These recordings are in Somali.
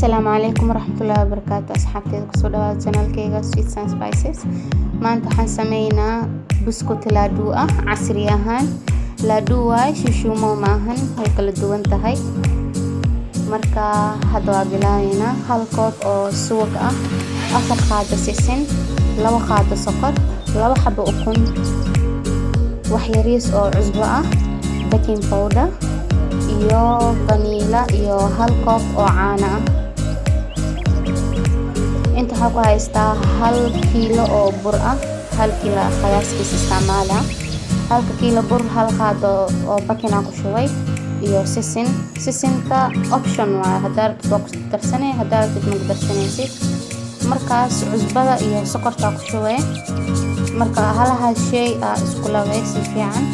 السلام عليكم ورحمة الله وبركاته. أصحابتي كسو دواad channelkayga Sweets and Spices. maanta waxaan sameynaa buskut laaduu ah casri ahaan. laaduu waay shishuumo maahan, way kala duwan tahay. marka hadda waa bilaabeynaa. hal koob oo subag ah, 4 qaado sisin, 2 qaado sokor, 2 xabo ukun, wax yariis oo cusbo ah, baking powder iyo vanilla iyo 1 koob oo caano ah. inta waxaa ku haystaa 1 kiilo oo bur ah, 1 kiilo qiyaaskiisa isticmaala. 1 kiilo bur, 1 qaado oo baking aan ku shubay iyo sisin. sisinta option waaye, haddaad rabtid ku darsanay, haddaad rabtid ma ku darsanaysid. markaas cusbada iyo sokorta ku shubay. marka halaha shay isku labay si fiican.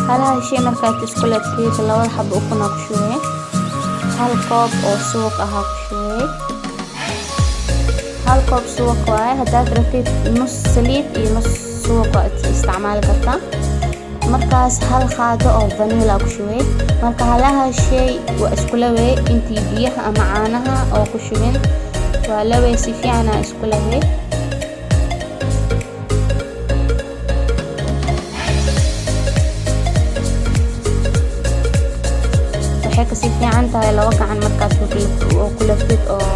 halaha shay markaad isku labtid 2 xabo ukun ku shubay, 1 koob oo subag ah ku shubay. 1 koob subag waaye, haddaad rabtid nus saliid iyo nus subag waa isticmaali kartaa. markaas 1 qaado oo vanilla ku shubay. marka halaha shay waa isku labay intii biyaha ama caanaha oo ku shubin, waa labay si fiican isku labay. waxay ka si fiican tahay 2 gacan markaas oo ku laftid oo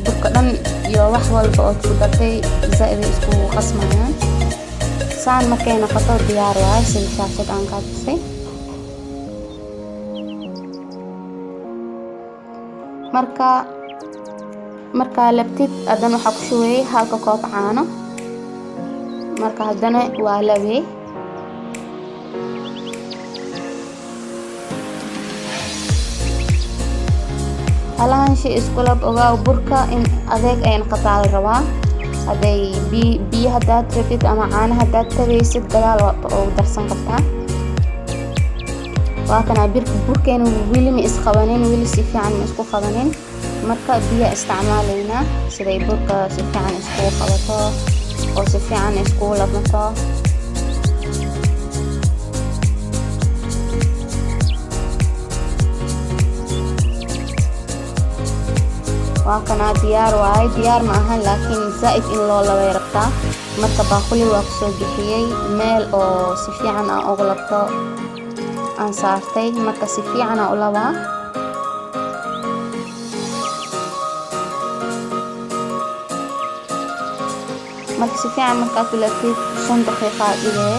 burka dhan iyo wax walba oo ku dartay zaid isku qasmayaan. saan markay noqoto diyaar waaye sida shaashad aan ka tusay. marka labtid haddana waxaa ku shubay 1 koob caano. marka haddana waa labay. halahan shay isku lab ogaa burka in adeeg ay noqotaa la rabaa. hadday biyo haddaad rabtid ama caano haddaad tagaysid gadaal oo darsan kartaa. waa kana burkeena wili ma isqabanin, wili si fiican ma isku qabanin. marka biyo isticmaalaynaa siday burka si fiican isku qabato oo si fiican isku labmato. waa kana diyaar waaye. diyaar ma ahan laakiin zaid in loo labay rabtaa. marka baaquli waa ku soo bixiyay meel oo si fiican aan ugu labto aan saartay. marka si fiican aan u labaa. marka si fiican markaad u labtid 5 daqiiqo dhigay.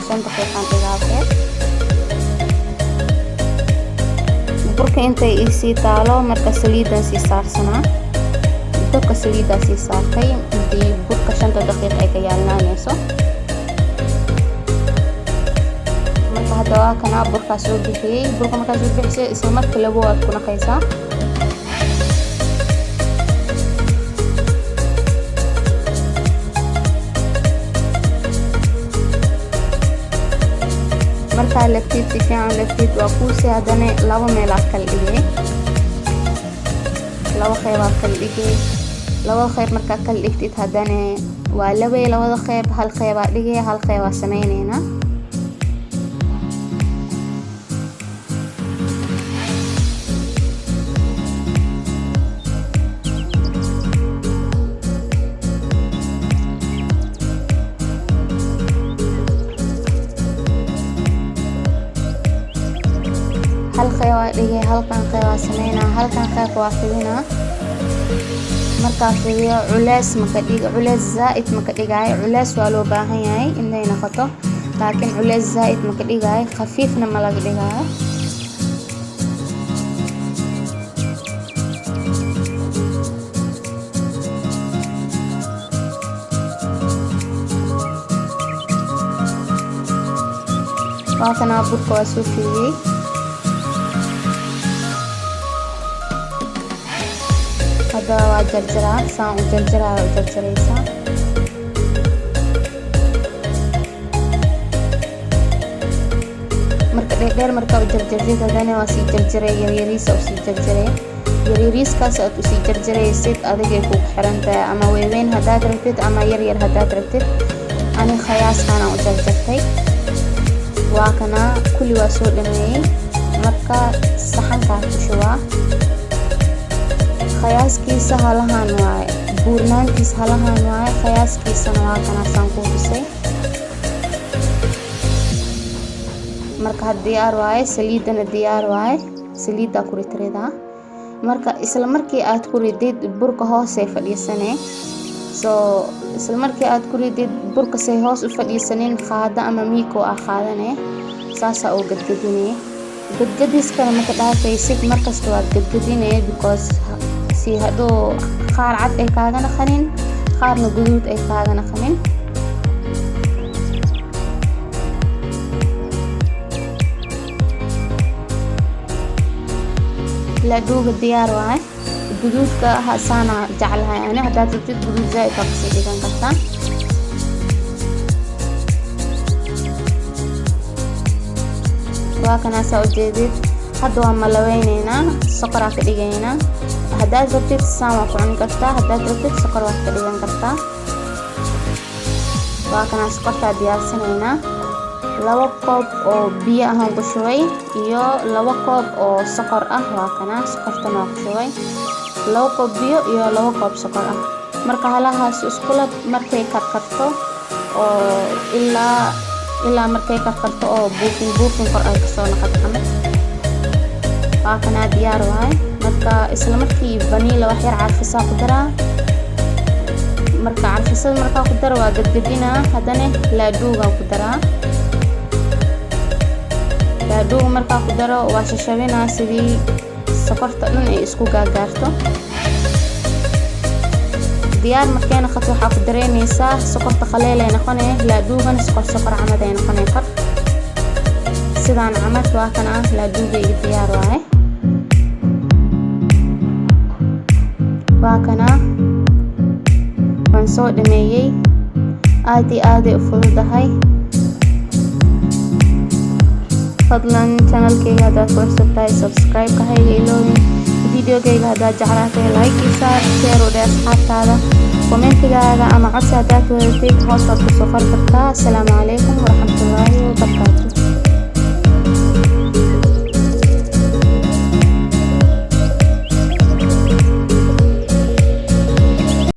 5 daqiiqo dhigaatay. burka intay isii taalo marka saliidan sii saarsanaa. dabka saliida sii saartay intii burka 5 daqiiqo ay ka yaalnaanayso. marka hadda waa kana burka soo bixiyay. burka marka soo bixisay isla markii labo waad ku naqaysaa. marka labtid si fiican labtid waa kuusi. haddana 2 meel aad kala dhigay, 2 qayb aad kala dhigay. 2 qayb markaad kala dhigtid haddana waa labay 2 qayb. 1 qayb aad dhigay, 1 qayb aad sameynaynaa. qayb waa dhigay, halkan qayb waa sameynaa, halkan qayb waa fidinaa. markaa fidiyo culays maka dhigo, culays zaid maka dhigaayo. culays waa loo baahan yahay inay noqoto, laakiin culays zaid maka dhigaayo, khafiifna ma laga dhigaayo. waa kana burka waa soo fidiyay. hadda waa jarjaraa. saan u jarjaraa u jarjaraysaa. marka dheer marka u jarjartid haddana waa sii jarjaray. yaryariisa u sii jarjaray. yaryariiskaas aad u sii jarjaraysid adigay kugu xiran tahay, ama weyn haddaad rabtid ama yar haddaad rabtid. ani qiyaaskan aan u jarjartay. waa kana kulli waa soo dhameeyay marka saxankaan ku shubaa qiyaaskiisa halahan waaye buurnaantiisa halahan waaye qiyaaskiisana waa kana saan ku tusay marka diyaar waaye saliidana diyaar waaye saliida ku ritrida marka isla markii aad ku ridid burka hoose fadhiisanay isla markii aad ku ridid burka say hoos u fadhiisaneen qaada ama miiko ah qaadane saasa oo gadgadinay gadgadiskana marka dhaafaysid markasta waad gadgadinay because si hadoo qaar cad ay kaaga naqanin qaarna guduud ay kaaga naqanin laduuga diyaar waaye guduudka hasaana jeclahay ani haddaad rabtid guduud zaid ka sii dhigan kartaa waa kana soo jeedid hadda waa malaweynayna sokor ka dhigaynaa haddaad rabtid saama ku cuni kartaa haddaad rabtid sokor waa ka dhigan kartaa waa kana sokorta diyaarsanaynaa 2 koob oo biyo ah aan ku shubay iyo 2 koob oo sokor ah waa kana sokortana waa ku shubay 2 koob biyo iyo 2 koob sokor ah marka halahaas isku lab markay karkarto oo ilaa markay karkarto oo buufin kor ay kasoo noqoto waa kana diyaar waaye marka isla markii vanilla wax yar carfisa ku daraa marka carfisada marka ku daro waa gadgadina hadana laaduuga ku daraa laaduuga marka ku daro waa shashabina sidii sokorta dhan ay isku gaagaarto diyaar markayna qato waxa ku dareemaysaa sokorta qaleelay noqonay laaduugan sokor camad ay noqonay kor sidaan camad waa kana laaduuga diyaar waaye waa kana waan soo dhameeyay aad u fududahay fadlan channelkayga hadaad ku cusubtahay subscribe ka hayga iloobin videogayga hadaad jeclaatay like iyo share u dheh asxaabtaada commentigaaga ama codsi hadaad wadatid hoos aad ku soo qor kartaa. Assalaamu calaykum waraxmatullaahi wabarakaatuh.